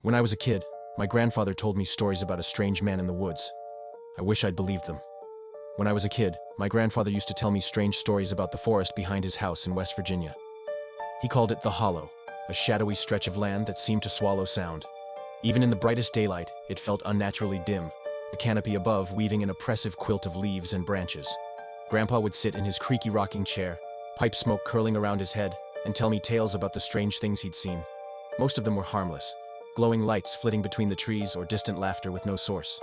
When I was a kid, my grandfather told me stories about a strange man in the woods. I wish I'd believed them. When I was a kid, my grandfather used to tell me strange stories about the forest behind his house in West Virginia. He called it the Hollow, a shadowy stretch of land that seemed to swallow sound. Even in the brightest daylight, it felt unnaturally dim, the canopy above weaving an oppressive quilt of leaves and branches. Grandpa would sit in his creaky rocking chair, pipe smoke curling around his head, and tell me tales about the strange things he'd seen. Most of them were harmless, glowing lights flitting between the trees or distant laughter with no source.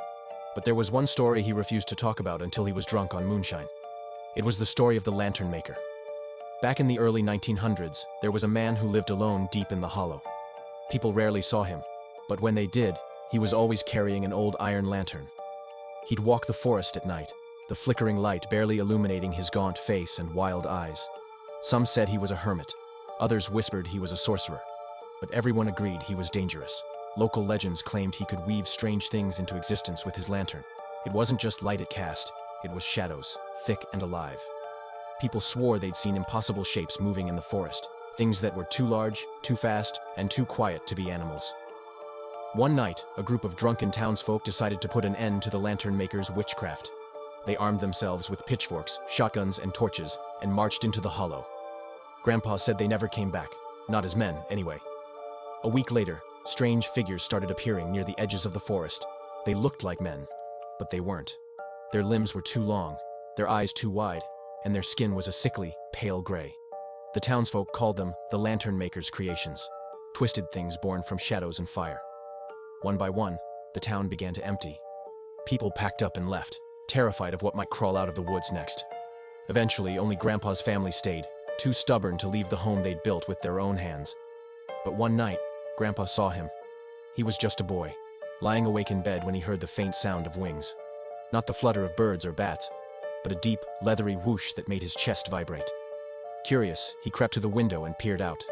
But there was one story he refused to talk about until he was drunk on moonshine. It was the story of the lantern maker. Back in the early 1900s, there was a man who lived alone deep in the hollow. People rarely saw him, but when they did, he was always carrying an old iron lantern. He'd walk the forest at night, the flickering light barely illuminating his gaunt face and wild eyes. Some said he was a hermit, others whispered he was a sorcerer. But everyone agreed he was dangerous. Local legends claimed he could weave strange things into existence with his lantern. It wasn't just light it cast, it was shadows, thick and alive. People swore they'd seen impossible shapes moving in the forest, things that were too large, too fast, and too quiet to be animals. One night, a group of drunken townsfolk decided to put an end to the lantern maker's witchcraft. They armed themselves with pitchforks, shotguns, and torches, and marched into the hollow. Grandpa said they never came back, not as men, anyway. A week later, strange figures started appearing near the edges of the forest. They looked like men, but they weren't. Their limbs were too long, their eyes too wide, and their skin was a sickly, pale gray. The townsfolk called them the lantern maker's creations, twisted things born from shadows and fire. One by one, the town began to empty. People packed up and left, terrified of what might crawl out of the woods next. Eventually, only Grandpa's family stayed, too stubborn to leave the home they'd built with their own hands. But one night, Grandpa saw him. He was just a boy, lying awake in bed when he heard the faint sound of wings. Not the flutter of birds or bats, but a deep, leathery whoosh that made his chest vibrate. Curious, he crept to the window and peered out.